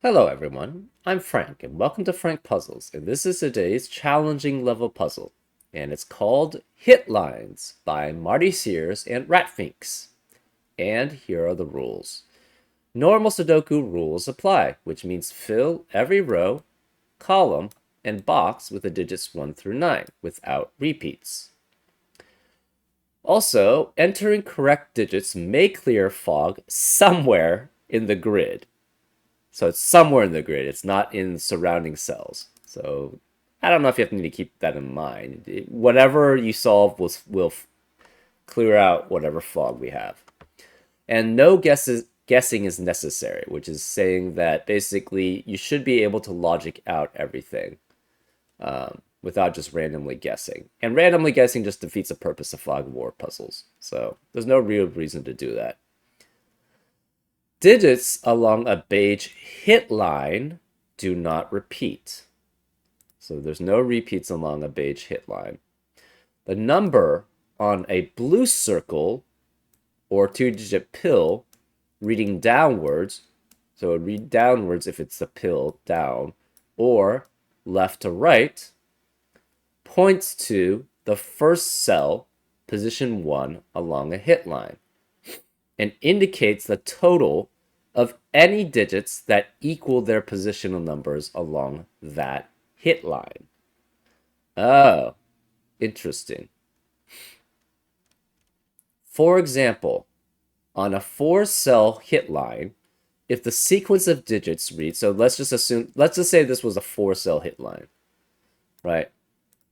Hello everyone, I'm Frank and welcome to Frank Puzzles, and this is today's challenging level puzzle, and it's called Hitlines by Marty Sears and Ratfinks. And here are the rules. Normal Sudoku rules apply, which means fill every row, column, and box with the digits 1 through 9 without repeats. Also, entering correct digits may clear fog somewhere in the grid. So it's somewhere in the grid. It's not in surrounding cells. So I don't know if you have to need to keep that in mind. Whatever you solve will clear out whatever fog we have. And no guessing is necessary, which is saying that basically you should be able to logic out everything without just randomly guessing. And randomly guessing just defeats the purpose of fog of war puzzles. So there's no real reason to do that. Digits along a beige hit line do not repeat. So there's no repeats along a beige hit line. The number on a blue circle or two-digit pill reading downwards, so it would read downwards if it's the pill down, or left to right, points to the first cell, position 1 along a hit line, and indicates the total of any digits that equal their positional numbers along that hit line. Oh, interesting. For example, on a 4-cell hit line, if the sequence of digits reads, so let's just say this was a 4-cell hit line, right?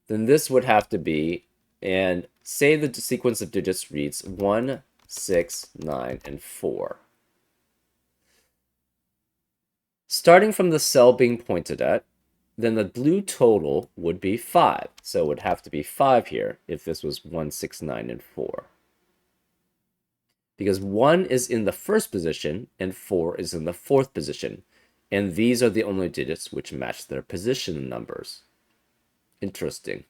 Then this would have to be, and say the sequence of digits reads 1, 6, 9, and 4. Starting from the cell being pointed at, then the blue total would be 5. So it would have to be 5 here if this was 1, 6, 9, and 4. Because 1 is in the first position and 4 is in the fourth position. And these are the only digits which match their position numbers. Interesting.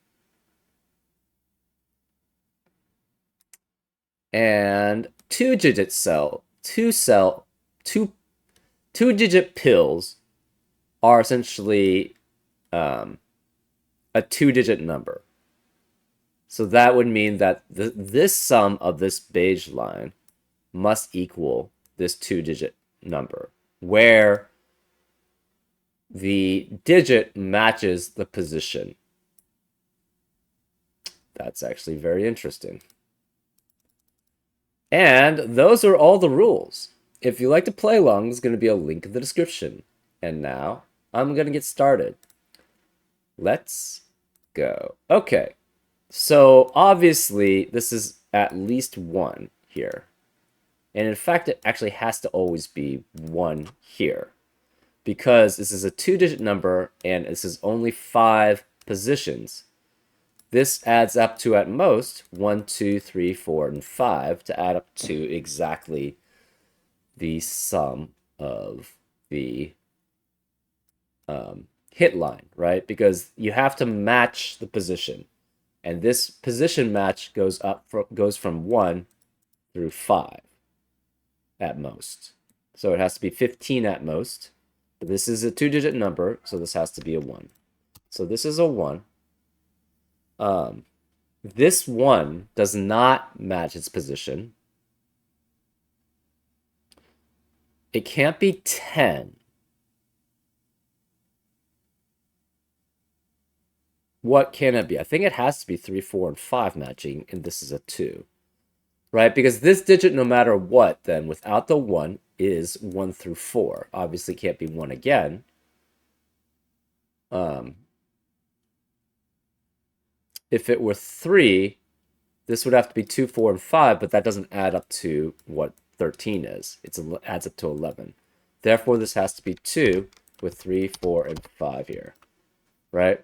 And two-digit two-digit pills are essentially a 2-digit number. So that would mean that this sum of this beige line must equal this 2-digit number, where the digit matches the position. That's actually very interesting. And those are all the rules. If you like to play along, there's going to be a link in the description. And now, I'm going to get started. Let's go. Okay, so obviously, this is at least 1 here. And in fact, it actually has to always be 1 here. Because this is a 2-digit number, and this is only 5 positions. This adds up to, at most, 1, 2, 3, 4, and 5 to add up to exactly the sum of the hit line, right? Because you have to match the position. And this position match goes from 1 through 5 at most. So it has to be 15 at most. But this is a 2-digit number, so this has to be a 1. So this is a 1. This 1 does not match its position. It can't be 10. What can it be? I think it has to be 3, 4, and 5 matching, and this is a 2. Right? Because this digit, no matter what, then, without the 1, is 1 through 4. Obviously can't be 1 again. If it were 3, this would have to be 2, 4, and 5, but that doesn't add up to what 13 is. It adds up to 11. Therefore, this has to be 2 with 3, 4, and 5 here. Right?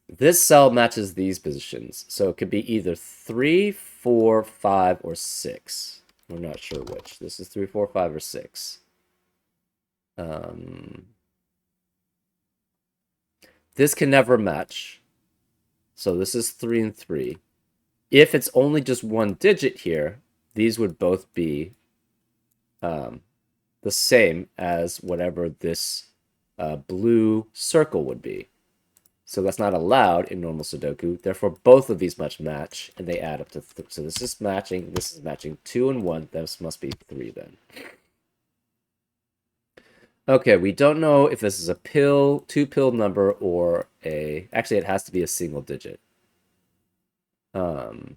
This cell matches these positions. So it could be either 3, 4, 5, or 6. We're not sure which. This is 3, 4, 5, or 6. This can never match. So this is 3 and 3. If it's only just 1 digit here, these would both be the same as whatever this blue circle would be. So that's not allowed in normal Sudoku. Therefore, both of these must match, and they add up to so this is matching. This is matching 2 and 1. This must be 3 then. Okay, we don't know if this is a two-pill number, or a. Actually, it has to be a single digit. Um,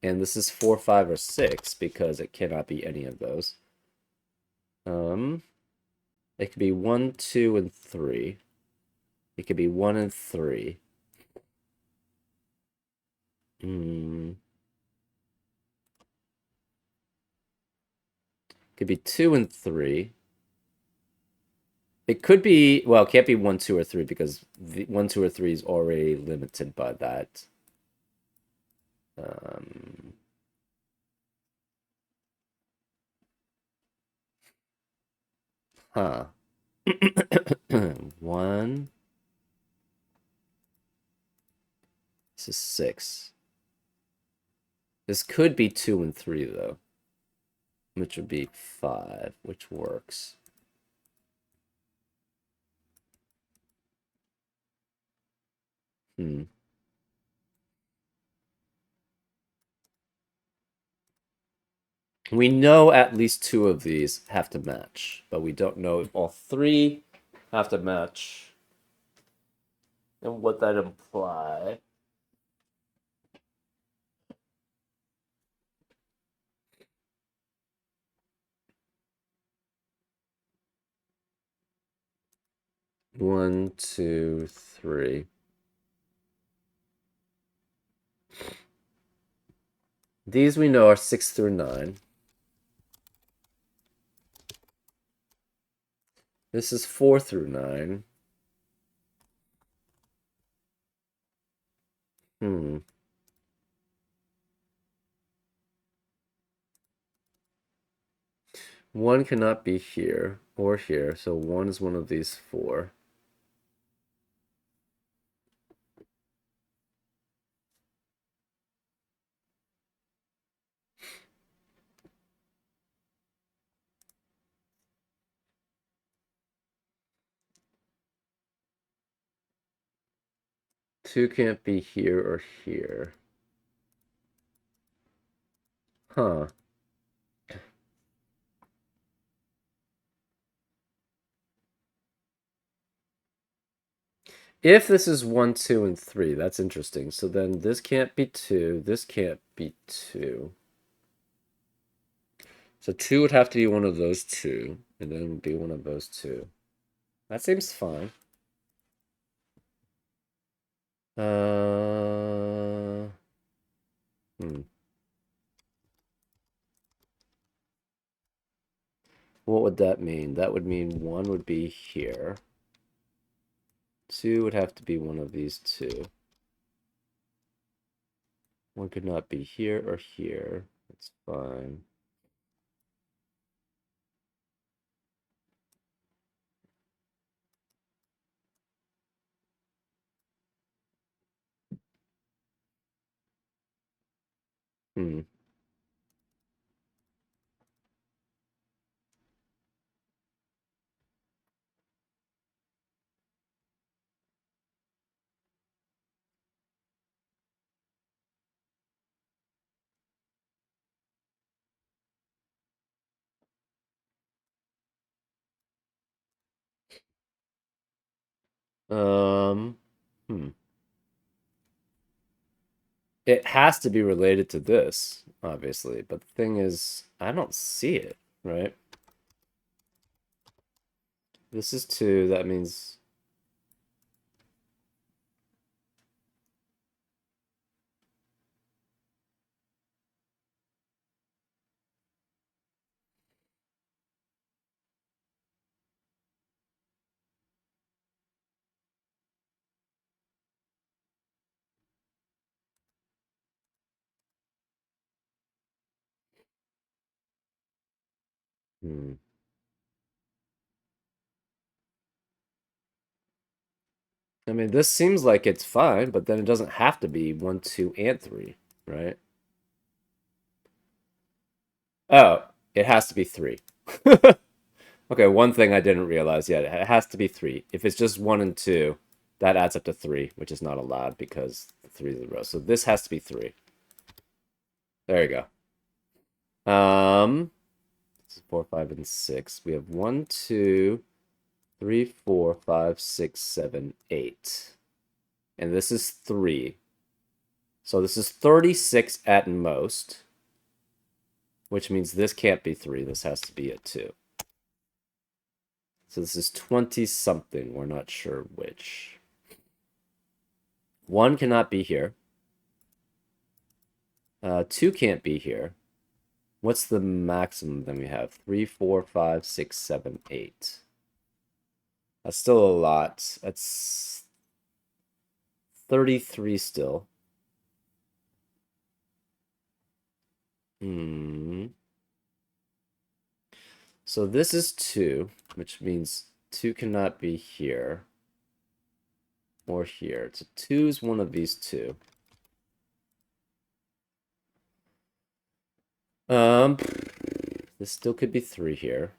and this is 4, 5, or 6 because it cannot be any of those. It could be 1, 2, and 3. It could be 1 and 3. Could be 2 and 3. It could be, well, it can't be 1, 2, or 3 because 1, 2, or 3 is already limited by that. Um, huh. 1. This is 6. This could be 2 and 3, though, which would be 5, which works. We know at least 2 of these have to match, but we don't know if all 3 have to match and what that implies. One, two, three. These we know are 6 through 9. This is 4 through 9. Hmm. One cannot be here or here, so 1 is one of these 4. Two can't be here or here. Huh. If this is 1, 2, and 3, that's interesting. So then this can't be 2. This can't be 2. So 2 would have to be one of those 2, and then it would be one of those 2. That seems fine. Hmm. What would that mean? That would mean 1 would be here. 2 would have to be one of these 2. 1 could not be here or here. That's fine. Hmm. Um, hmm. It has to be related to this, obviously, but the thing is, I don't see it, right? This is 2, that means... Hmm. I mean, this seems like it's fine, but then it doesn't have to be 1, 2, and 3, right? Oh, It has to be 3. Okay, one thing I didn't realize yet. It has to be 3. If it's just 1 and 2, that adds up to 3, which is not allowed because the 3 is the row. So this has to be 3. There you go. This is 4, 5, and 6. We have 1, 2, 3, 4, 5, 6, 7, 8. And this is 3. So this is 36 at most, which means this can't be 3. This has to be a 2. So this is 20-something. We're not sure which. 1 cannot be here. 2 can't be here. What's the maximum then we have? 3, 4, 5, 6, 7, 8. That's still a lot. That's 33 still. So this is 2, which means 2 cannot be here or here. So 2 is one of these two. This still could be 3 here.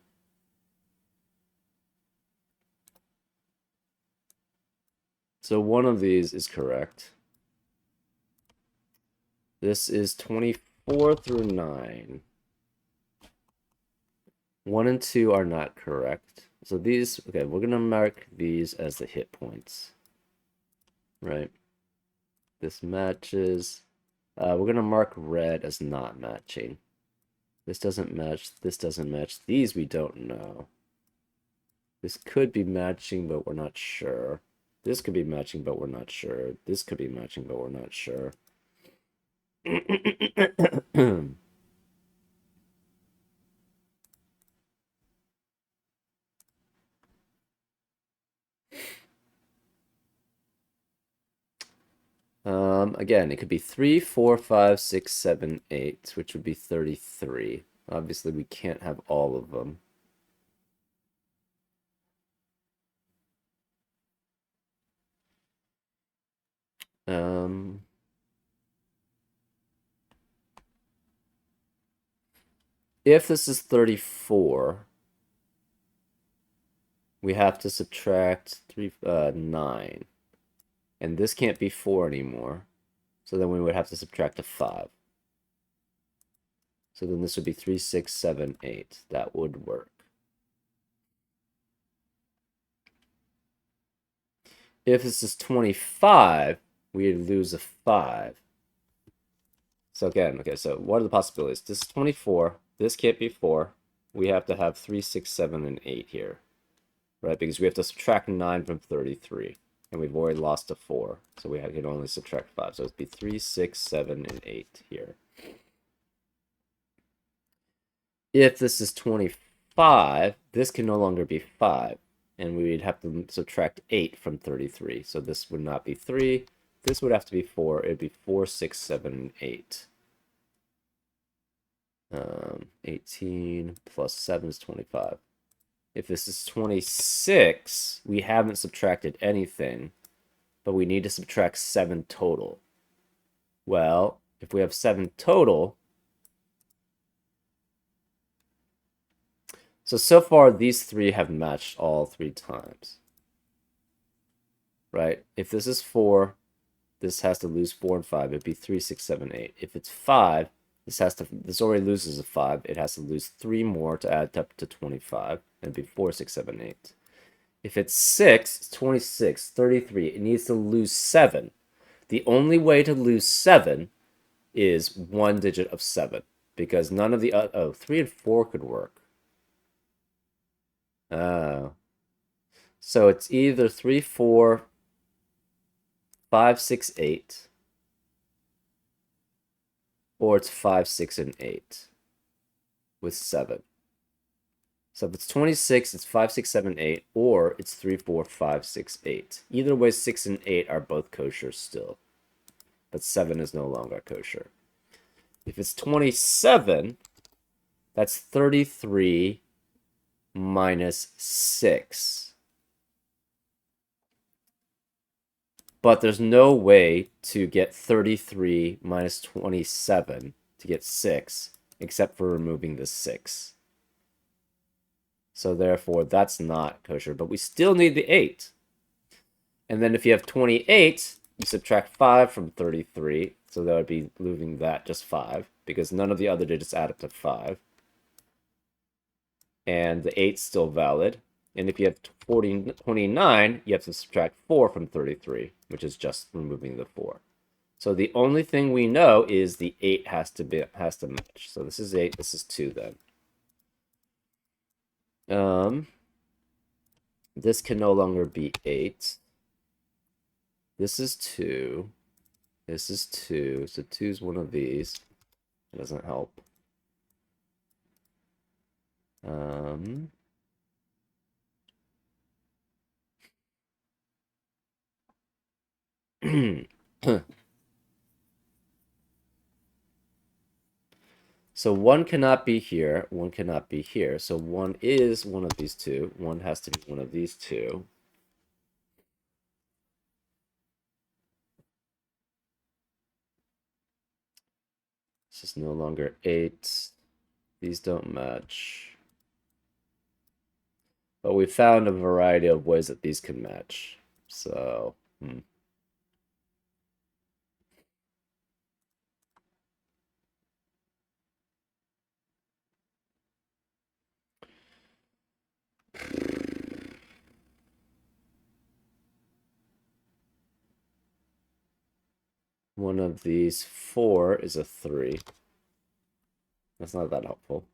So one of these is correct. This is 24 through 9. 1 and 2 are not correct. So these, okay, we're going to mark these as the hit points. Right? This matches. We're going to mark red as not matching. This doesn't match. This doesn't match. These we don't know. This could be matching, but we're not sure. This could be matching, but we're not sure. This could be matching, but we're not sure. Again, it could be 3, 4, 5, 6, 7, 8, which would be 33. Obviously, we can't have all of them. If this is 34, we have to subtract 9. And this can't be 4 anymore. So then we would have to subtract a 5. So then this would be 3, 6, 7, 8. That would work. If this is 25, we'd lose a 5. So again, okay, so what are the possibilities? This is 24. This can't be 4. We have to have 3, 6, 7, and 8 here. Right? Because we have to subtract 9 from 33. And we've already lost a 4. So we can only subtract 5. So it'd be 3, 6, 7, and 8 here. If this is 25, this can no longer be 5. And we'd have to subtract 8 from 33. So this would not be 3. This would have to be 4. It'd be 4, 6, 7, and 8. 18 plus 7 is 25. If this is 26, we haven't subtracted anything, but we need to subtract 7 total. Well, if we have 7 total, so far these 3 have matched all 3 times. Right? If this is 4, this has to lose 4 and 5. It'd be 3, 6, 7, 8. If it's 5, this already loses a 5. It has to lose 3 more to add up to 25. It'd be 4, 6, 7, 8. If it's 6, it's 26, 33. It needs to lose 7. The only way to lose 7 is 1 digit of 7. Because none of the... 3 and 4 could work. So it's either 3, 4, 5, 6, 8. Or it's 5, 6, and 8 with 7. So if it's 26, it's 5, 6, 7, 8, or it's 3, 4, 5, 6, 8. Either way, 6 and 8 are both kosher still. But 7 is no longer kosher. If it's 27, that's 33 minus 6. But there's no way to get 33 minus 27 to get 6 except for removing the 6. So therefore, that's not kosher, but we still need the 8. And then if you have 28, you subtract 5 from 33, so that would be leaving that just 5, because none of the other digits add up to 5. And the 8's still valid. And if you have 29, you have to subtract 4 from 33, which is just removing the 4. So the only thing we know is the 8 has to match. So this is 8, this is 2 then. This can no longer be 8. This is 2. This is 2. So 2 is one of these. It doesn't help. So 1 cannot be here. 1 cannot be here. So 1 is one of these two. 1 has to be one of these two. This is no longer 8. These don't match. But we found a variety of ways that these can match. So, one of these 4 is a 3. That's not that helpful.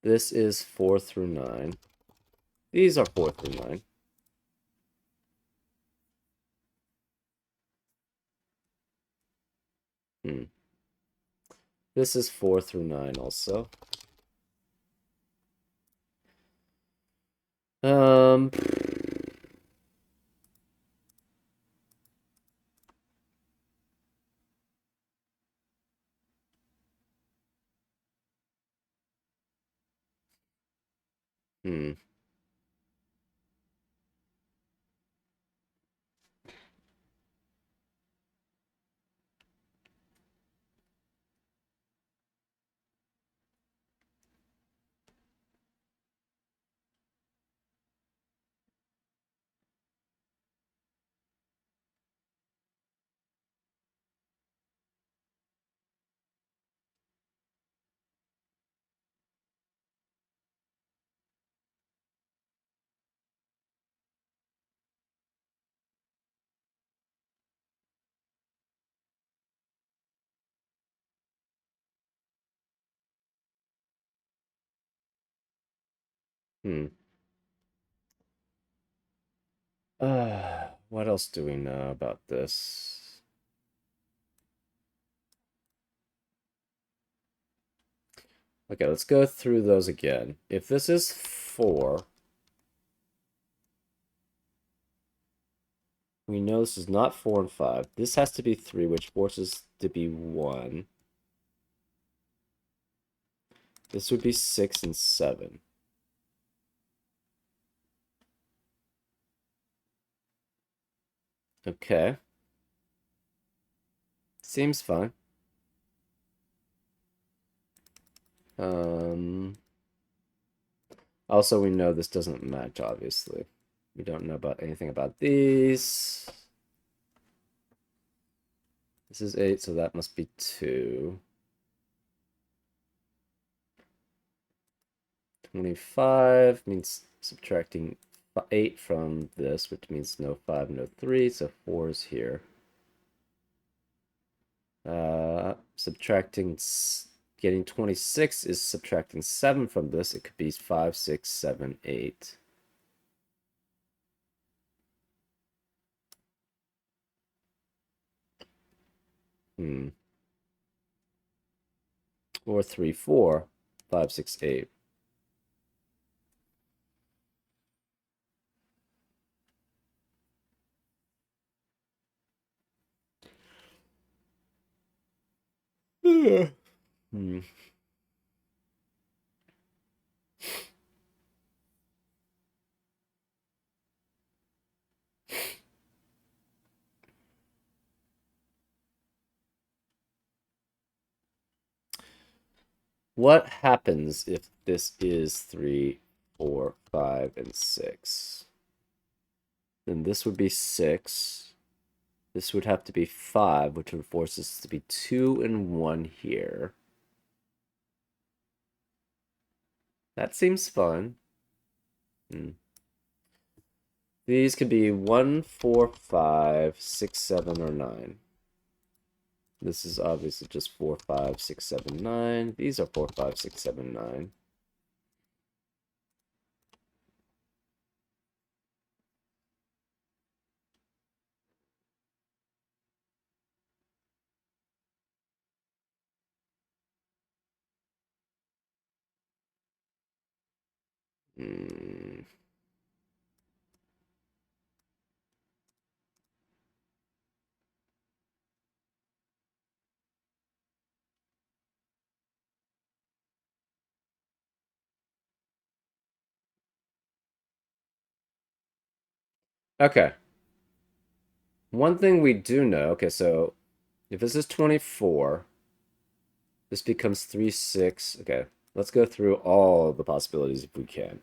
This is 4 through 9. These are 4 through 9. This is 4 through 9 also. Hmm. What else do we know about this? Okay, let's go through those again. If this is 4, we know this is not 4 and 5. This has to be 3, which forces to be 1. This would be 6 and 7. Okay. Seems fine. Also, we know this doesn't match, obviously. We don't know about anything about these. This is 8, so that must be 2. 25 means subtracting 8 from this, which means no 5, no 3, so 4 is here. Getting 26 is subtracting 7 from this. It could be 5, 6, 7, 8. Or 3, 4, 5, 6, 8. What happens if this is 3, 4, 5, and 6? Then this would be 6. This would have to be 5, which would force us to be 2 and 1 here. That seems fun. These could be 1, 4, 5, 6, 7, or 9. This is obviously just 4, 5, 6, 7, 9. These are 4, 5, 6, 7, 9. Hmm. Okay. One thing we do know, okay, so if this is 24, this becomes 3, 6. Okay, let's go through all the possibilities if we can.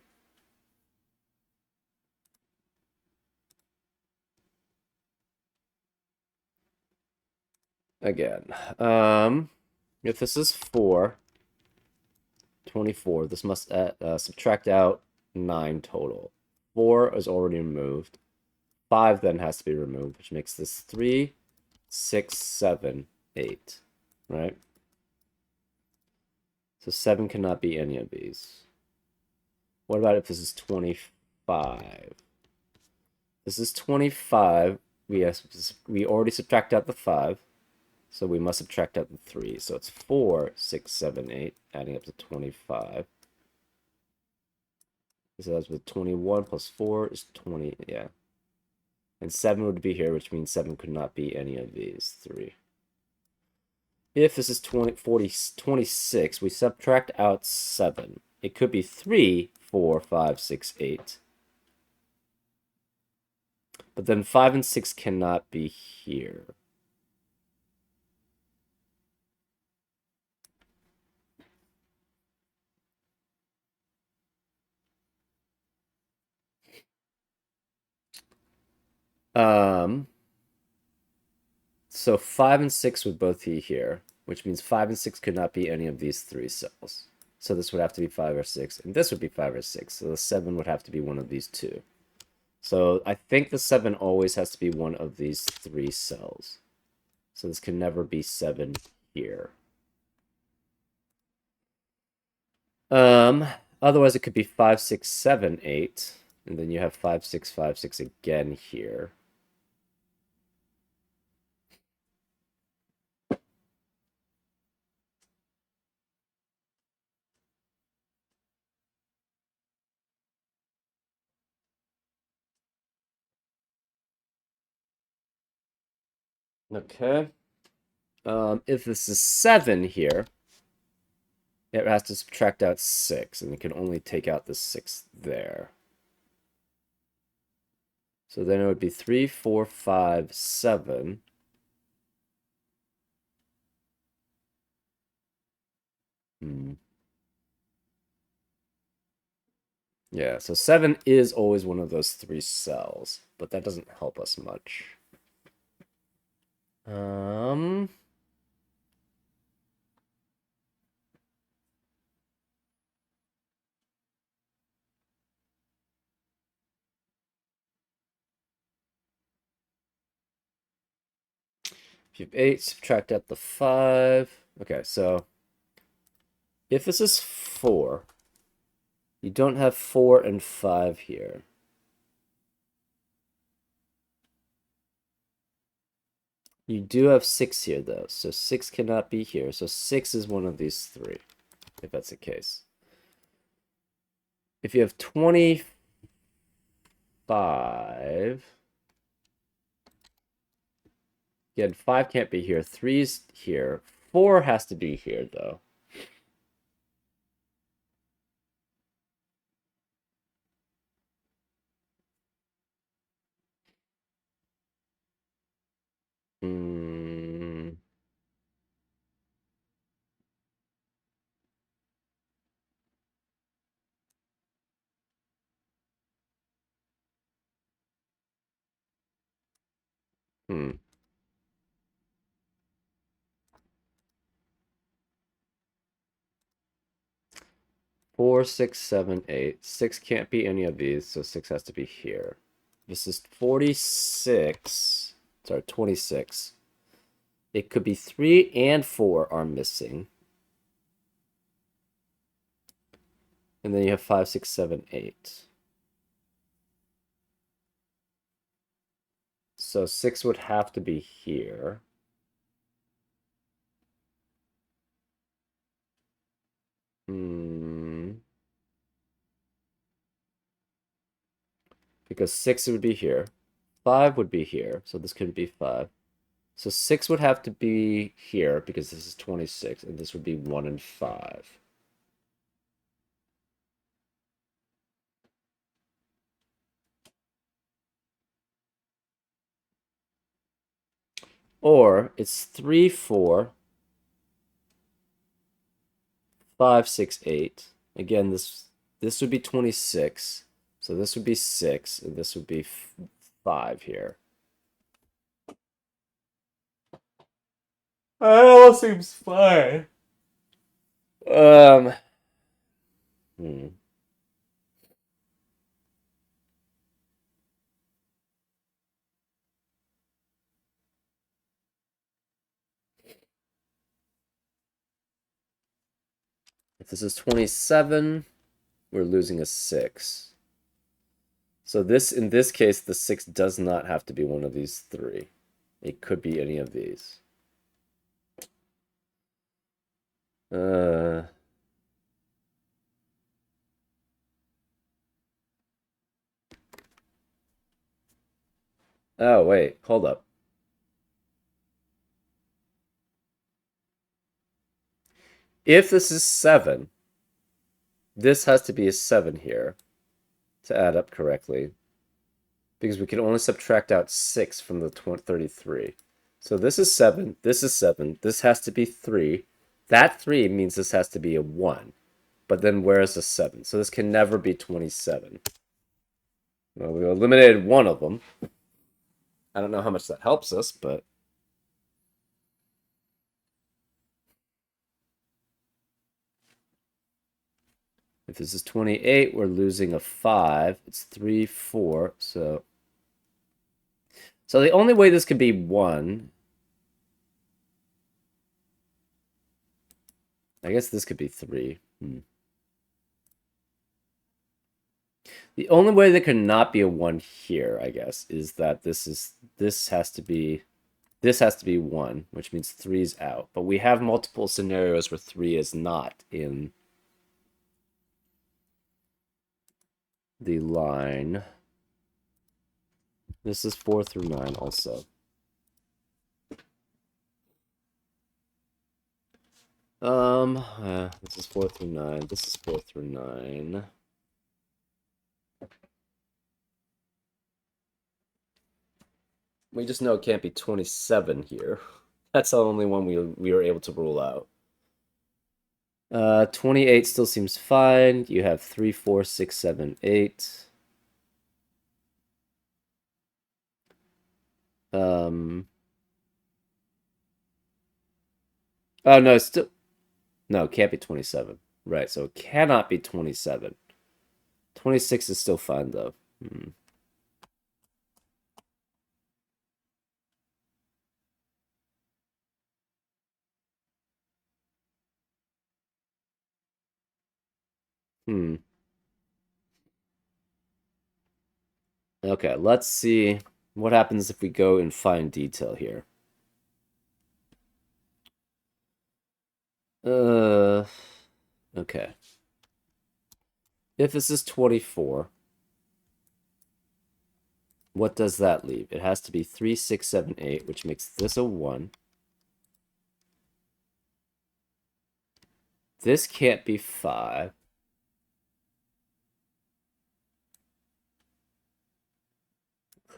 Again, if this is 4, 24, this must subtract out 9 total. 4 is already removed. 5 then has to be removed, which makes this 3, 6, 7, 8, right? So 7 cannot be any of these. What about if this is 25? This is 25. We already subtract out the 5, so we must subtract out the 3. So it's 4, 6, 7, 8, adding up to 25. So that's with 21 plus 4 is 20, yeah. And 7 would be here, which means 7 could not be any of these 3. If this is 20, 40, 26, we subtract out 7. It could be 3, 4, 5, 6, 8. But then 5 and 6 cannot be here. So 5 and 6 would both be here, which means 5 and 6 could not be any of these 3 cells. So this would have to be 5 or 6, and this would be 5 or 6. So the 7 would have to be one of these 2. So I think the 7 always has to be one of these 3 cells. So this can never be 7 here. Otherwise it could be 5, 6, 7, 8, and then you have 5, 6, 5, 6 again here. Okay. If this is 7 here, it has to subtract out 6, and it can only take out the 6 there. So then it would be 3, 4, 5, 7. Yeah, so 7 is always one of those 3 cells, but that doesn't help us much. Um, if you have 8, subtract out the 5. Okay, so if this is 4, you don't have 4 and 5 here. You do have 6 here, though, so 6 cannot be here. So 6 is one of these 3, if that's the case. If you have 25, again, 5 can't be here. 3's here. 4 has to be here, though. Hmm. Hmm. 4, 6, 7, 8. 6 can't be any of these, so 6 has to be here. This is 46. Sorry, 26. It could be 3 and 4 are missing. And then you have 5, 6, 7, 8. So 6 would have to be here. Because 6 would be here. 5 would be here, so this couldn't be 5. So 6 would have to be here because this is 26, and this would be 1 and 5. Or it's 3, 4, 5, 6, 8. Again, this would be 26. So this would be 6, and this would be 5 here. That all seems fine. Um. If this is 27, we're losing a 6. So this, in this case, the 6 does not have to be one of these 3. It could be any of these. Oh, wait, hold up. If this is 7, this has to be a 7 here to add up correctly. Because we can only subtract out 6 from the 33. So this is 7, this is 7, this has to be 3. That 3 means this has to be a 1. But then where is the 7? So this can never be 27. Well, we eliminated one of them. I don't know how much that helps us, but... If this is 28, we're losing a 5. It's 3, 4, so... So the only way this could be 1... I guess this could be 3. The only way there could not be a 1 here, I guess, is that this has to be 1, which means 3 is out. But we have multiple scenarios where 3 is not in the line. This is 4 through 9 also. This is 4 through 9. This is 4 through 9. We just know it can't be 27 here. That's the only one we were able to rule out. 28 still seems fine. You have 3, 4, 6, 7, 8. Oh no, it's still no, it can't be 27. Right, so it cannot be 27. 26 is still fine though. Okay, let's see what happens if we go in fine detail here. Okay. If this is 24, what does that leave? It has to be 3, 6, 7, 8, which makes this a 1. This can't be 5.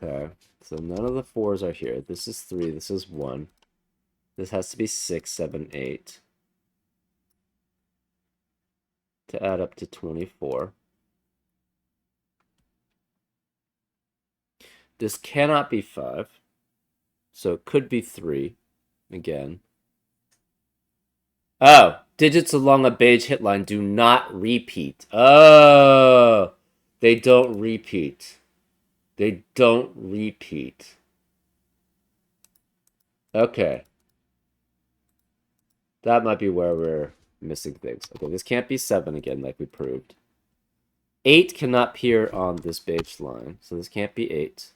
Okay, so none of the 4s are here. This is 3, this is 1. This has to be 6, 7, 8 to add up to 24. This cannot be 5. So it could be 3 again. Oh, digits along a beige hit line do not repeat. Oh, they don't repeat. They don't repeat. Okay. That might be where we're missing things. Okay, this can't be 7 again, like we proved. 8 cannot appear on this beige line, so this can't be 8.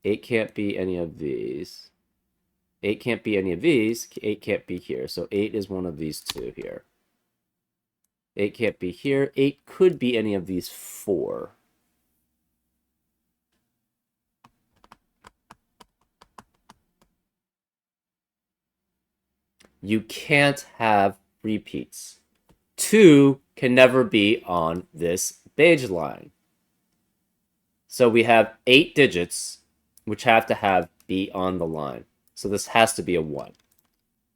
8 can't be any of these. 8 can't be any of these. 8 can't be here, so 8 is one of these two here. 8 can't be here. 8 could be any of these 4. You can't have repeats. 2 can never be on this beige line. So we have 8 digits, which have to be on the line. So this has to be a 1.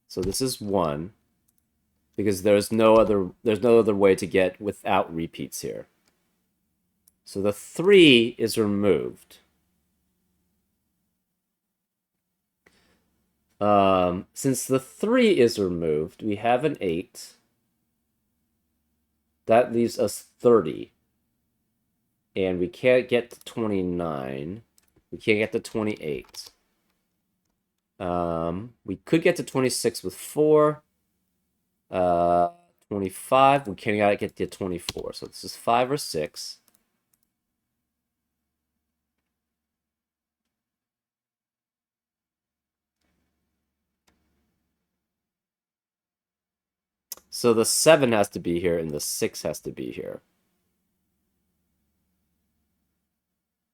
So this is 1, because there's no other way to get without repeats here. So the 3 is removed. Since the 3 is removed, we have an 8. That leaves us 30. And we can't get to 29. We can't get to 28. We could get to 26 with 4. 25. We can't get to 24. So this is 5 or 6. So the 7 has to be here and the 6 has to be here.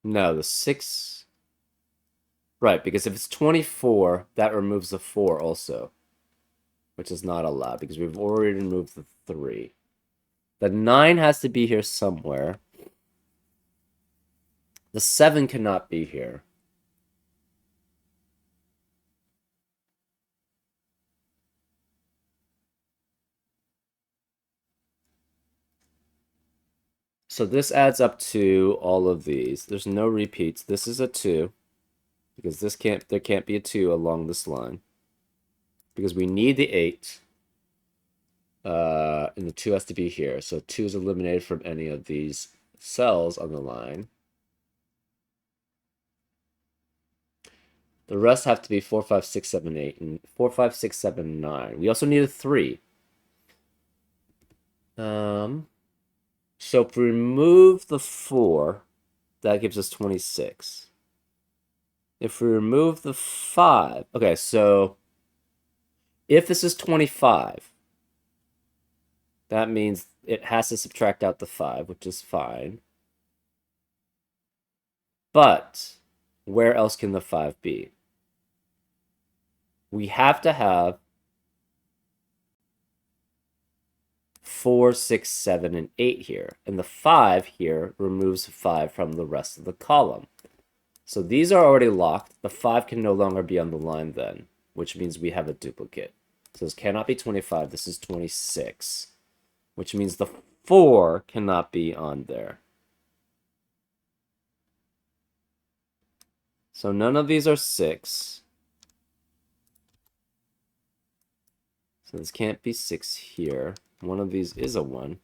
No, the 6... Right, because if it's 24, that removes the 4 also. Which is not allowed, because we've already removed the 3. The 9 has to be here somewhere. The 7 cannot be here. So this adds up to all of these. There's no repeats. This is a 2. Because there can't be a 2 along this line. Because we need the 8. And the 2 has to be here. So 2 is eliminated from any of these cells on the line. The rest have to be 4, 5, 6, 7, 8, and 4, 5, 6, 7, 9. We also need a 3. So if we remove the 4, that gives us 26. If we remove the 5, okay, so if this is 25, that means it has to subtract out the 5, which is fine. But where else can the 5 be? We have to have 4, 6, 7, and 8 here. And the 5 here removes 5 from the rest of the column. So these are already locked. The 5 can no longer be on the line then, which means we have a duplicate. So this cannot be 25. This is 26, which means the 4 cannot be on there. So none of these are 6. So this can't be 6 here. One of these is a 1.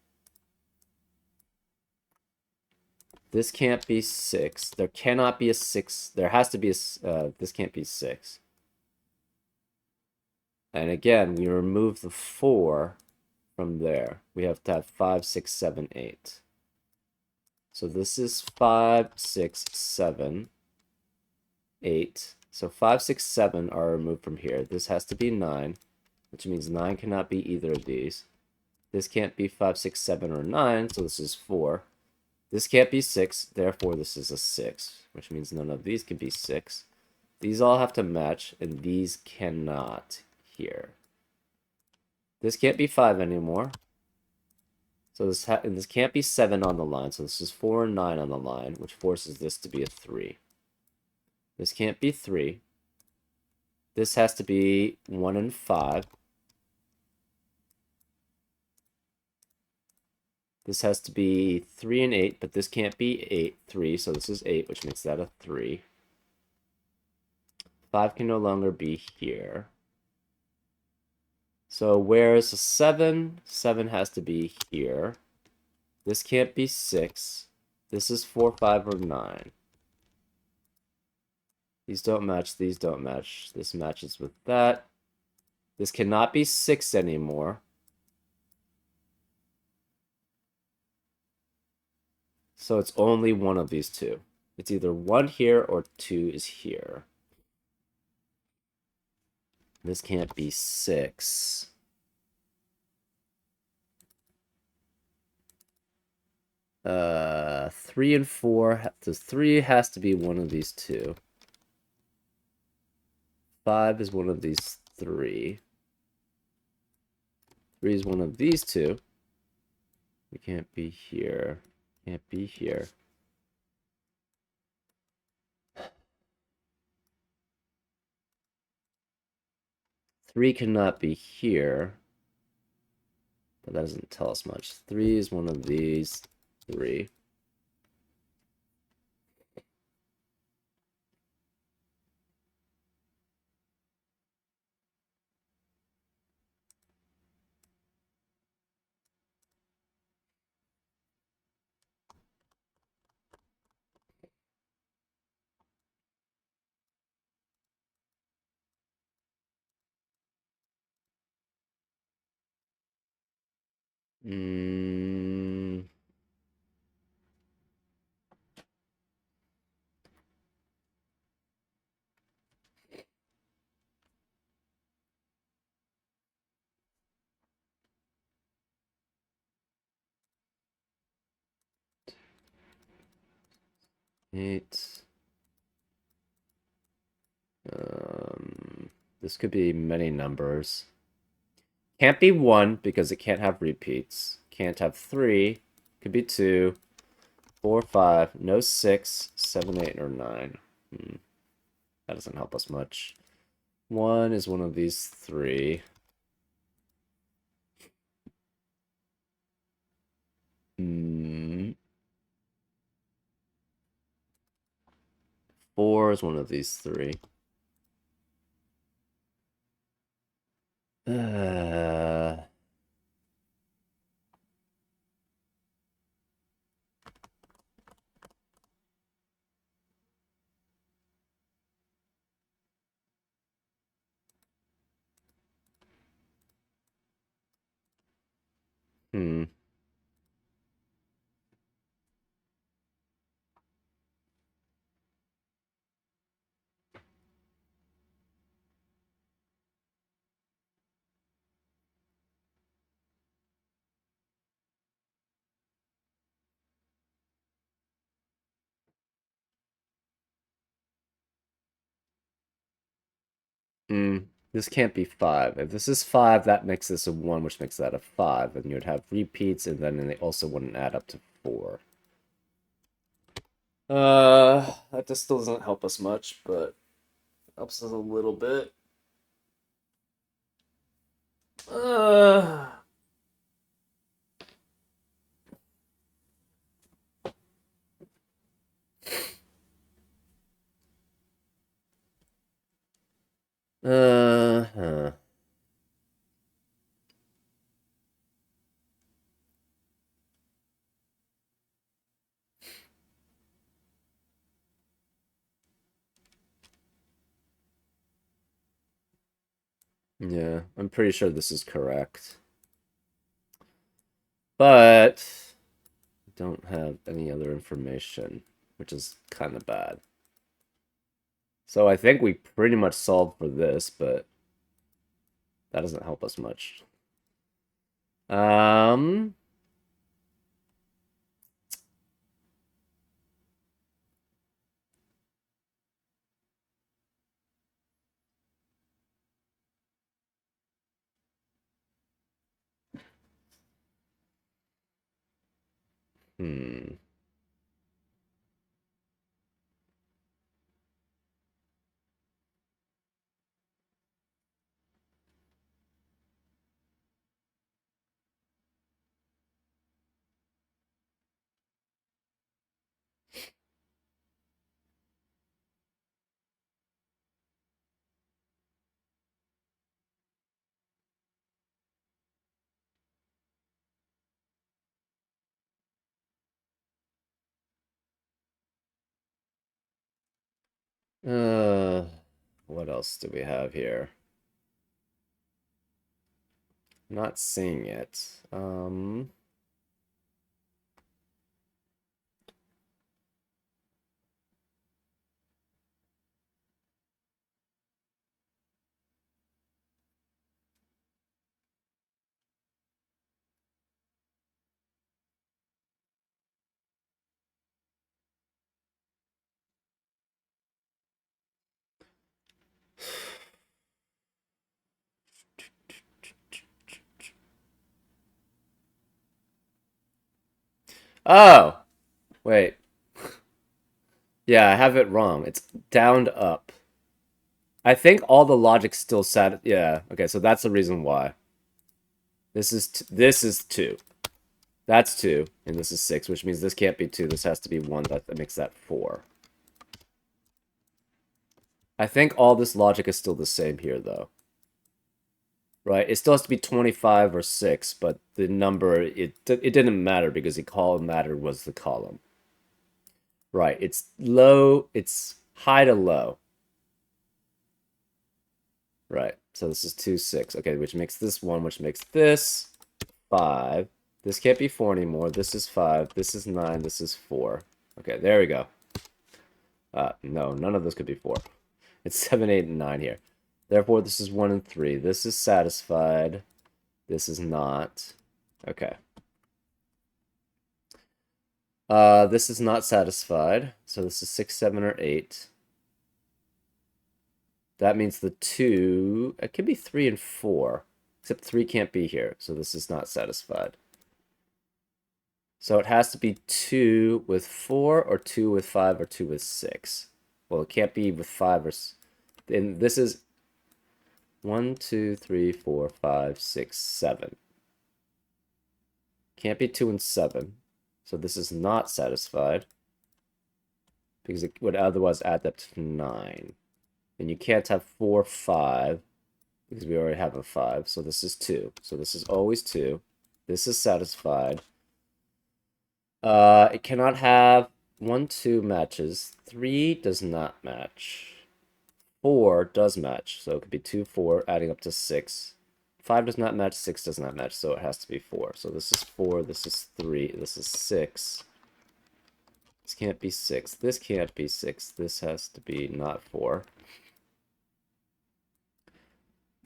This can't be 6. There cannot be a 6. There has to be a... this can't be 6. And again, we remove the 4 from there. We have to have 5, 6, 7, 8. So this is 5, 6, 7, 8. So 5, 6, 7 are removed from here. This has to be 9, which means 9 cannot be either of these. This can't be 5, 6, 7, or 9, so this is 4. This can't be 6, therefore this is a 6, which means none of these can be 6. These all have to match, and these cannot here. This can't be 5 anymore. So this can't be 7 on the line, so this is 4 and 9 on the line, which forces this to be a 3. This can't be 3. This has to be 1 and 5. This has to be 3 and 8, but this can't be 3, so this is 8, which makes that a 3. 5 can no longer be here. So where's a 7? 7 has to be here. This can't be 6. This is 4, 5, or 9. These don't match. These don't match. This matches with that. This cannot be 6 anymore. So it's only one of these two. It's either 1 here or 2 is here. This can't be 6. Three and 4. The 3 has to be one of these two. 5 is one of these 3. 3 is one of these two. We can't be here. Can't be here. Three cannot be here. But that doesn't tell us much. 3 is one of these 3. Mm. Eight. This could be many numbers. Can't be 1 because it can't have repeats. Can't have 3. Could be 2. 4, 5. No 6, 7, 8, or 9. That doesn't help us much. 1 is one of these 3. Hmm. 4 is one of these 3. Uh, hmm. This can't be 5. If this is 5, that makes this a 1, which makes that a 5. And you'd have repeats, and then they also wouldn't add up to 4. That just still doesn't help us much, but helps us a little bit. Uh, huh. Yeah, I'm pretty sure this is correct. But I don't have any other information, which is kind of bad. So I think we pretty much solved for this, but that doesn't help us much. Um, hmm. What else do we have here? I'm not seeing it. Oh, wait. Yeah, I have it wrong. It's down to up. I think all the logic's still sat. Yeah. Okay, so that's the reason why. This is 2. That's 2, and this is 6, which means this can't be 2. This has to be 1. That makes that 4. I think all this logic is still the same here, though. Right? It still has to be 25 or 6, but the number, it didn't matter because the column mattered was the column. Right. It's low. It's high to low. Right. So this is 2, 6. Okay, which makes this 1, which makes this 5. This can't be 4 anymore. This is 5. This is 9. This is 4. Okay, there we go. No, none of this could be 4. It's 7, 8, and 9 here. Therefore, this is 1 and 3. This is satisfied. This is not. Okay. This is not satisfied. So this is 6, 7, or 8. That means the 2, it could be 3 and 4. Except 3 can't be here, so this is not satisfied. So it has to be 2 with 4, or 2 with 5, or 2 with 6. Well, it can't be with 5 or... And this is 1, 2, 3, 4, 5, 6, 7. Can't be 2 and 7. So this is not satisfied. Because it would otherwise add up to 9. And you can't have 4, 5. Because we already have a 5. So this is 2. So this is always 2. This is satisfied. It cannot have 1, 2 matches. 3 does not match. 4 does match. So it could be 2, 4, adding up to 6. 5 does not match. 6 does not match. So it has to be 4. So this is 4. This is 3. This is 6. This can't be 6. This can't be 6. This has to be not 4.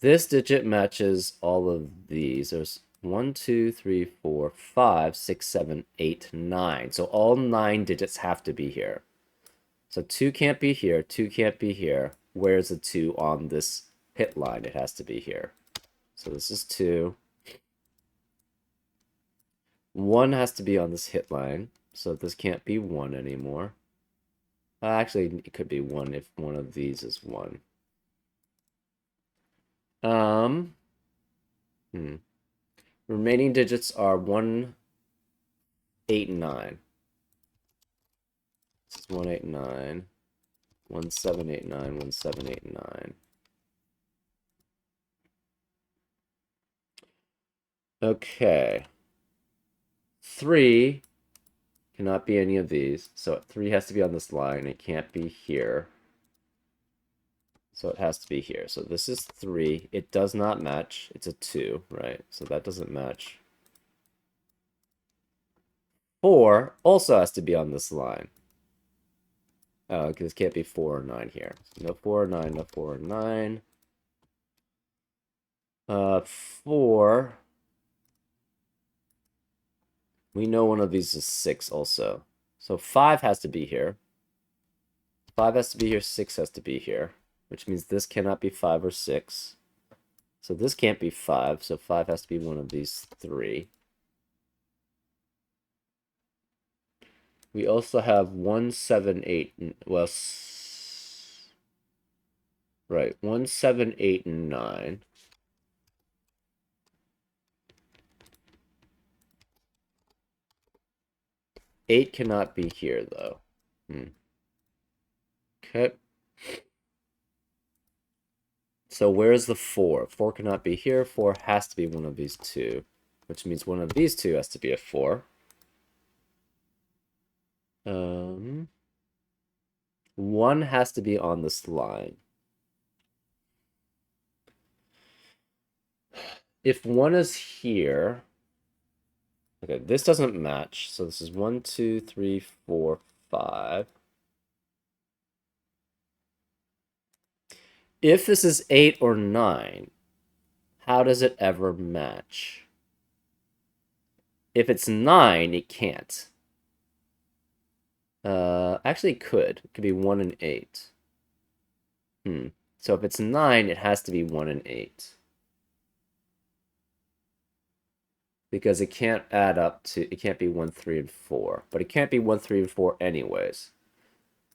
This digit matches all of these. There's 1, 2, 3, 4, 5, 6, 7, 8, 9. So all 9 digits have to be here. So 2 can't be here. 2 can't be here. Where's the 2 on this hit line? It has to be here. So this is 2. 1 has to be on this hit line. So this can't be 1 anymore. Actually, it could be 1 if one of these is 1. Remaining digits are 1, 8, and 9. This is 1, 8, and 9. 1, 7, 8, 9. 1, 7, 8, and 9. Okay. 3 cannot be any of these. So 3 has to be on this line. It can't be here. So it has to be here. So this is 3. It does not match. It's a 2, right? So that doesn't match. 4 also has to be on this line. Oh, because it can't be 4 or 9 here. No 4 or 9, no 4 or 9. 4. We know one of these is 6 also. So 5 has to be here. 5 has to be here, 6 has to be here. Which means this cannot be 5 or 6. So this can't be 5, so 5 has to be one of these 3. We also have 1, 7, 8, and, well, right, 1, 7, 8, and 9. Eight cannot be here, though. Okay. So where's the 4? 4 cannot be here. 4 has to be one of these 2, which means one of these 2 has to be a 4. 1 has to be on this line. If 1 is here, okay, this doesn't match. So this is 1, 2, 3, 4, 5. If this is 8 or 9, how does it ever match? If it's 9, it can't. Actually, it could. It could be 1 and 8. So if it's 9, it has to be 1 and 8. Because it can't add up to, it can't be 1, 3, and 4. But it can't be 1, 3, and 4 anyways.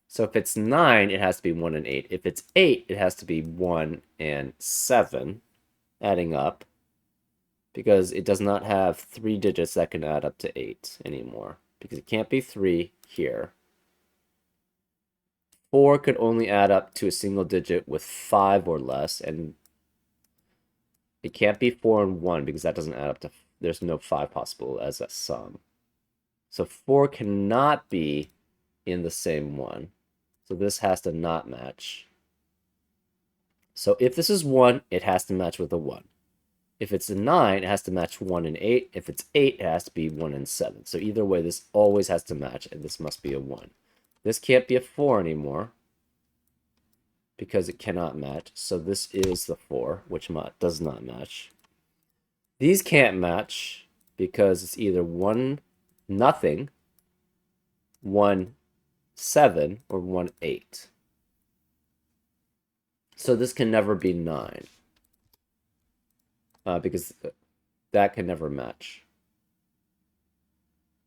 So if it's 9, it has to be 1 and 8. If it's 8, it has to be 1 and 7, adding up. Because it does not have 3 digits that can add up to 8 anymore. Because it can't be 3 here. 4 could only add up to a single digit with 5 or less, and it can't be 4 and 1 because that doesn't add up to, there's no 5 possible as a sum. So 4 cannot be in the same one. So this has to not match. So if this is 1, it has to match with a 1. If it's a 9, it has to match 1 and 8. If it's 8, it has to be 1 and 7. So either way, this always has to match, and this must be a 1. This can't be a 4 anymore because it cannot match. So this is the 4, which does not match. These can't match because it's either 1, nothing, 1, 7, or 1, 8. So this can never be 9 because that can never match.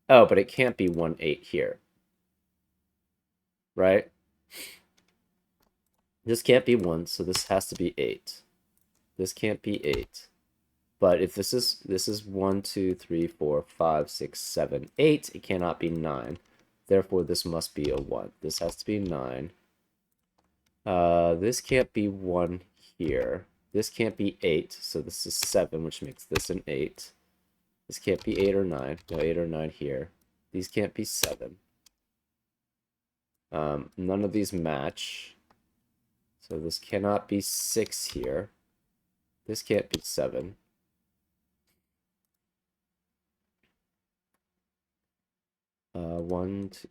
Oh, but it can't be 1, 8 here. Right? This can't be 1, so this has to be 8. This can't be 8. But if this is 1, 2, 3, 4, 5, 6, 7, 8, it cannot be 9. Therefore, this must be a 1. This has to be 9. This can't be 1 here. This can't be 8, so this is 7, which makes this an 8. This can't be 8 or 9. No 8 or 9 here. These can't be 7. None of these match. So this cannot be 6 here. This can't be 7.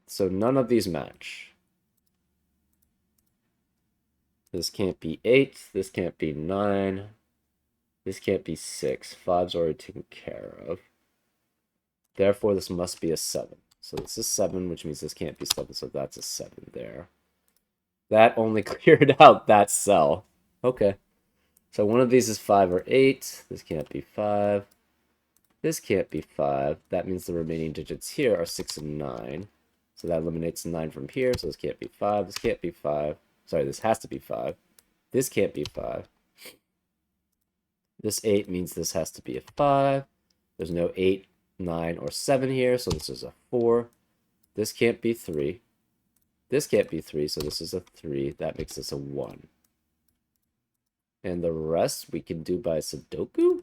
So none of these match. This can't be 8. This can't be 9. This can't be 6. 5's already taken care of. Therefore, this must be a 7. So this is 7, which means this can't be 7, so that's a 7 there. That only cleared out that cell. Okay. So one of these is 5 or 8. This can't be 5. This can't be 5. That means the remaining digits here are 6 and 9. So that eliminates 9 from here, so this can't be 5. This can't be 5. Sorry, this has to be 5. This can't be 5. This 8 means this has to be a 5. There's no 8, 9, or 7 here, so this is a 4. This can't be 3. This can't be 3, so this is a 3. That makes this a 1. And the rest we can do by Sudoku?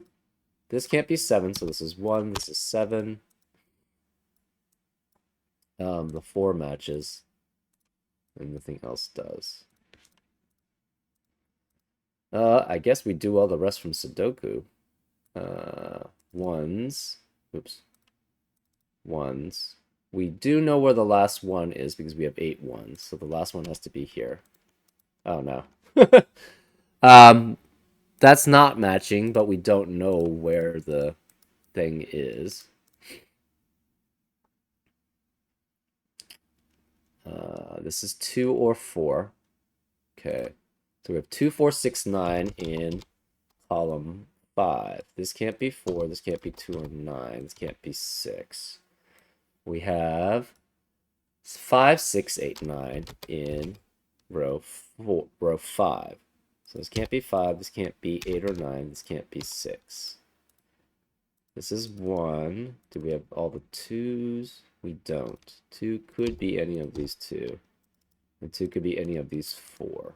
This can't be 7, so this is 1. This is 7. The 4 matches. And nothing else does. I guess we do all the rest from Sudoku. Ones. Oops. Ones. We do know where the last one is because we have 8 ones. So the last one has to be here. Oh, no. That's not matching, but we don't know where the thing is. This is 2 or 4. Okay. So we have 2, 4, 6, 9 in column 5. This can't be 4. This can't be 2 or 9. This can't be 6. We have 5, 6, 8, 9 in row 5. So this can't be 5. This can't be 8 or 9. This can't be 6. This is 1. Do we have all the 2s? We don't. 2 could be any of these 2. And 2 could be any of these 4.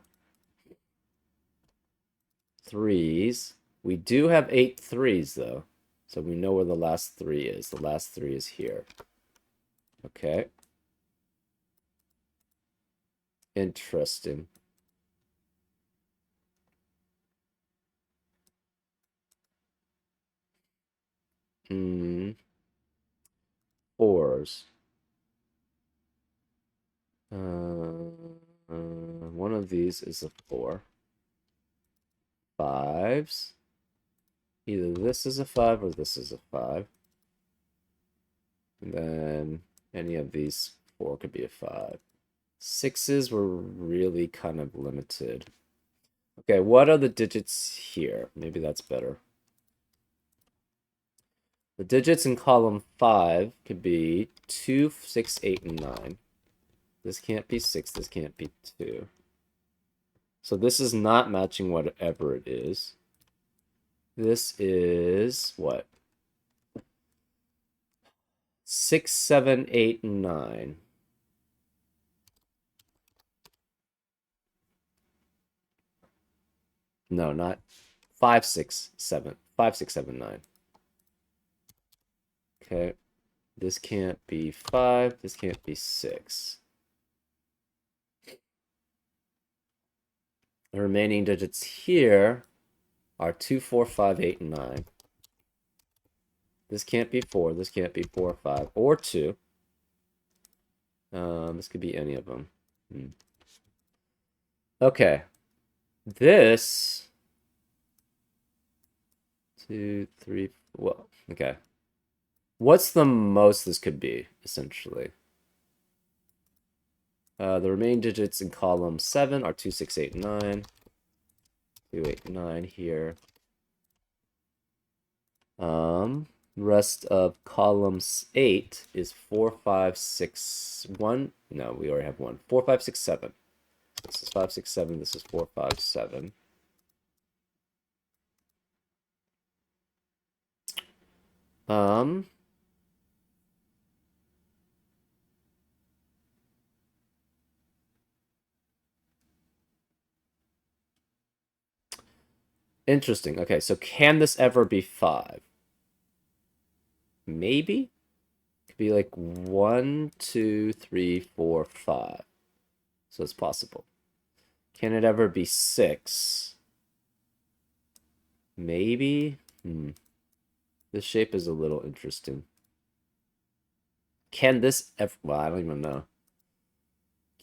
3s. We do have 8 3s, though. So we know where the last 3 is. The last 3 is here. Okay. Interesting. Fours. One of these is a 4. Fives. Either this is a 5 or this is a 5. And then any of these 4 could be a 5. Sixes were really kind of limited. Okay, what are the digits here? Maybe that's better. The digits in column 5 could be 2, 6, 8, and 9. This can't be 6, this can't be 2. So this is not matching whatever it is. This is what? 6, 7, 8, and 9. No, not 5, 6, 7. 5, 6, 7, 9. Okay. This can't be 5. This can't be 6. The remaining digits here are 2, 4, 5, 8, and 9. This can't be 4. This can't be 4, 5, or 2. This could be any of them. Okay. This 2, 3, well, okay. What's the most this could be, essentially? The remaining digits in column 7 are 2, 6, 8, 9. 2, 8, 9 here. Rest of columns 8 is 4, 5, 6, 1. No, we already have 1. 4, 5, 6, 7. This is 5, 6, 7. This is 4, 5, 7. Interesting. Okay, so can this ever be 5? Maybe? Could be like 1, 2, 3, 4, 5. So it's possible. Can it ever be 6? Maybe? This shape is a little interesting. Can this ever... Well, I don't even know.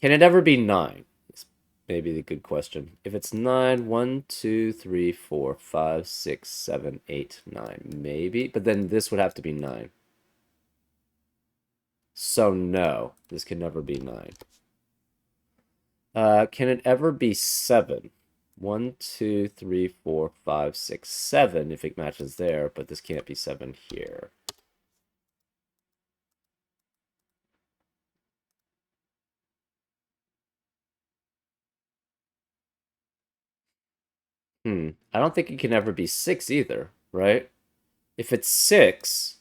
Can it ever be 9? It's maybe the good question. If it's 9, 1, 2, 3, 4, 5, 6, 7, 8, 9. Maybe. But then this would have to be 9. So no, this can never be 9. Can it ever be 7? 1, 2, 3, 4, 5, 6, 7 if it matches there, but this can't be 7 here. I don't think it can ever be 6 either, right? If it's 6,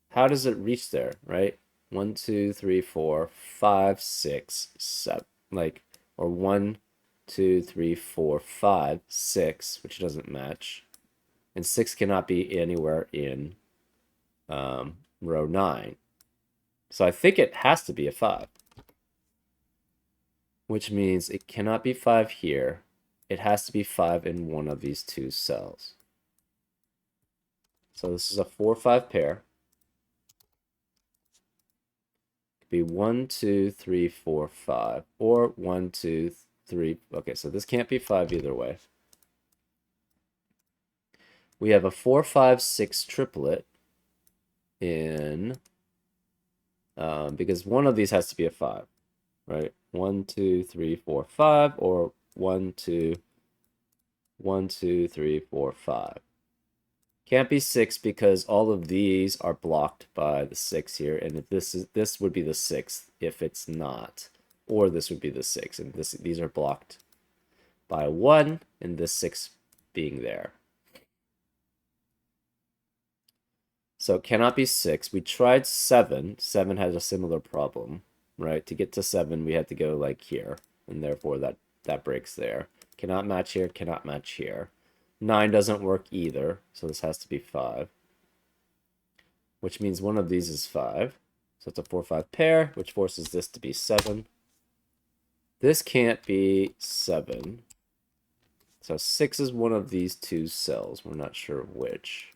how does it reach there, right? 1, 2, 3, 4, 5, 6, 7. Like, or 1, 2, 3, 4, 5, 6, which doesn't match. And 6 cannot be anywhere in row 9. So I think it has to be a 5. Which means it cannot be 5 here. It has to be 5 in one of these two cells. So this is a 4, 5 pair. It could be 1, 2, 3, 4, 5. Or 1, 2, 3. Okay, so this can't be 5 either way. We have a 4, 5, 6 triplet in... because one of these has to be a 5, right? 1, 2, 3, 4, 5, or 1, 2, 1, 2, 3, 4, 5. Can't be 6 because all of these are blocked by the 6 here, and if this would be the 6th if it's not, or this would be the 6, and these are blocked by 1, and this 6 being there. So it cannot be 6. We tried 7. 7 has a similar problem, right? To get to 7, we had to go like here, and therefore that breaks there. Cannot match here, cannot match here. 9 doesn't work either, so this has to be 5. Which means one of these is 5. So it's a 4, 5 pair, which forces this to be 7. This can't be 7. So 6 is one of these two cells. We're not sure which.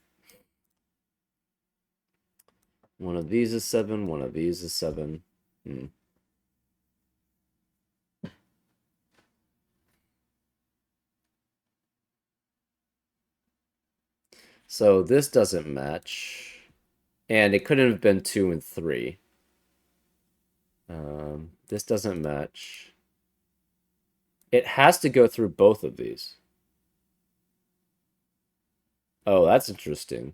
One of these is 7. One of these is 7. So this doesn't match. And it couldn't have been 2 and 3. This doesn't match. It has to go through both of these. Oh, that's interesting.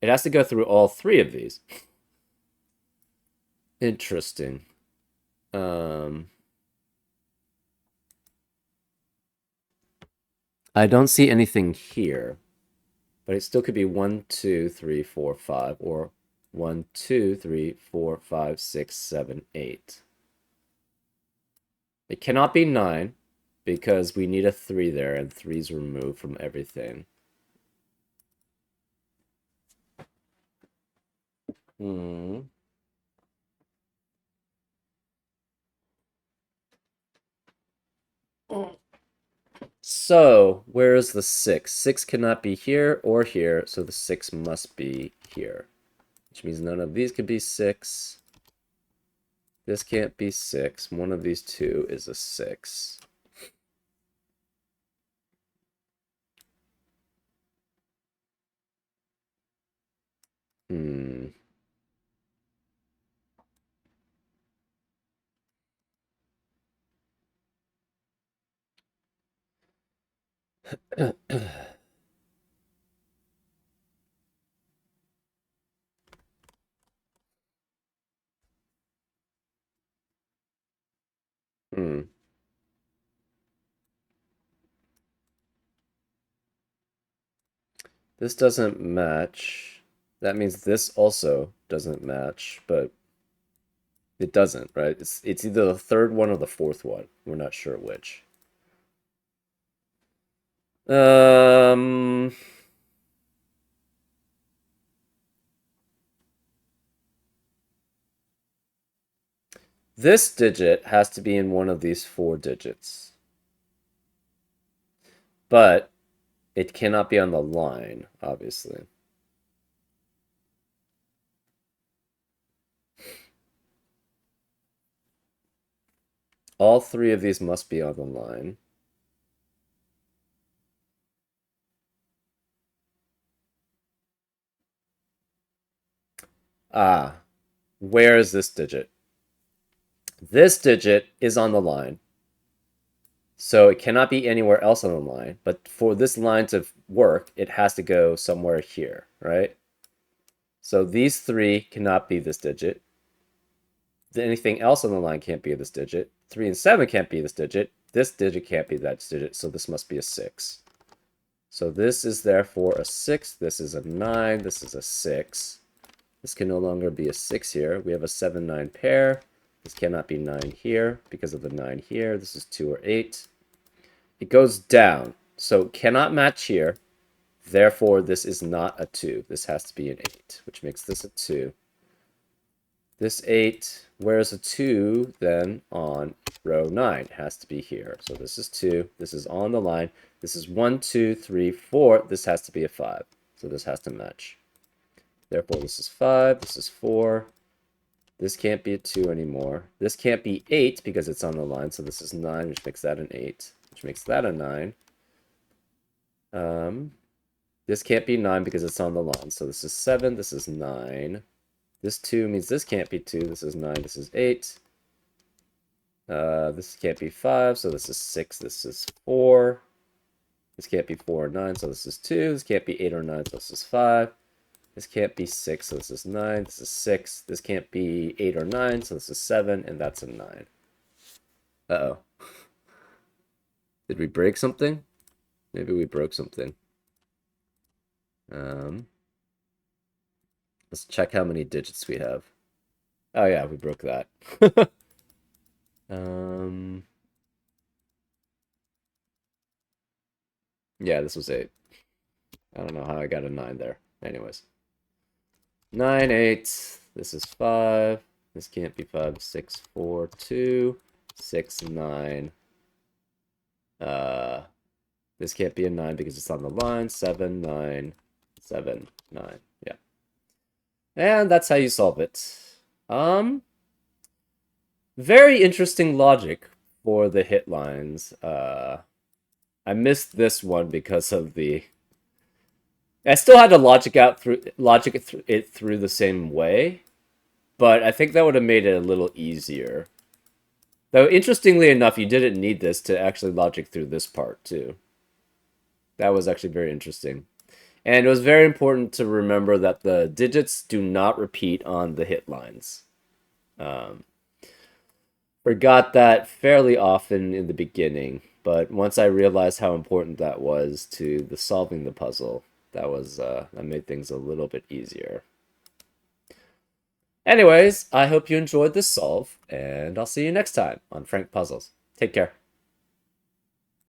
It has to go through all 3 of these. Interesting. I don't see anything here, but it still could be 1, 2, 3, 4, 5, or 1, 2, 3, 4, 5, 6, 7, 8. It cannot be 9 because we need a 3 there, and 3's removed from everything. So, where is the 6? 6 cannot be here or here, so the 6 must be here. Which means none of these could be 6. This can't be 6. One of these two is a 6. This doesn't match. That means this also doesn't match, but it doesn't, right? It's either the third one or the fourth one. We're not sure which. This digit has to be in one of these 4 digits. But it cannot be on the line, obviously. All 3 of these must be on the line. Ah, where is this digit? This digit is on the line. So it cannot be anywhere else on the line. But for this line to work, it has to go somewhere here, right? So these 3 cannot be this digit. Anything else on the line can't be this digit. 3 and 7 can't be this digit. This digit can't be that digit, so this must be a 6. So this is therefore a 6. This is a 9. This is a 6. This can no longer be a 6 here. We have a 7-9 pair. This cannot be 9 here because of the 9 here. This is 2 or 8. It goes down. So cannot match here. Therefore, this is not a 2. This has to be an 8, which makes this a 2. This 8, where's a 2 then on row 9? It has to be here. So this is 2. This is on the line. This is 1, 2, 3, 4. This has to be a 5. So this has to match. Therefore, this is 5. This is 4. This can't be a 2 anymore. This can't be 8 because it's on the line. So this is 9, which makes that an 8, which makes that a 9. This can't be 9 because it's on the line. So this is 7. This is 9. This 2 means this can't be 2. This is 9. This is 8. This can't be 5. So this is 6. This is 4. This can't be 4 or 9. So this is 2. This can't be 8 or 9. So this is 5. This can't be 6. So this is 9. This is 6. This can't be 8 or 9. So this is 7. And that's a 9. Uh-oh. Did we break something? Maybe we broke something. Let's check how many digits we have. Oh yeah, we broke that. Yeah, this was 8. I don't know how I got a 9 there. Anyways. 9, 8. This is 5. This can't be 5, 6, 4, 2. 6, 9. This can't be a 9 because it's on the line. 7, 9, 7, 9. Yeah. And that's how you solve it. Very interesting logic for the hit lines. I missed this one because of the... I still had to logic it through the same way, but I think that would have made it a little easier. Though, interestingly enough, you didn't need this to actually logic through this part, too. That was actually very interesting. And it was very important to remember that the digits do not repeat on the hit lines. Forgot that fairly often in the beginning, but once I realized how important that was to the solving the puzzle, that made things a little bit easier. Anyways, I hope you enjoyed this solve, and I'll see you next time on Frank Puzzles. Take care.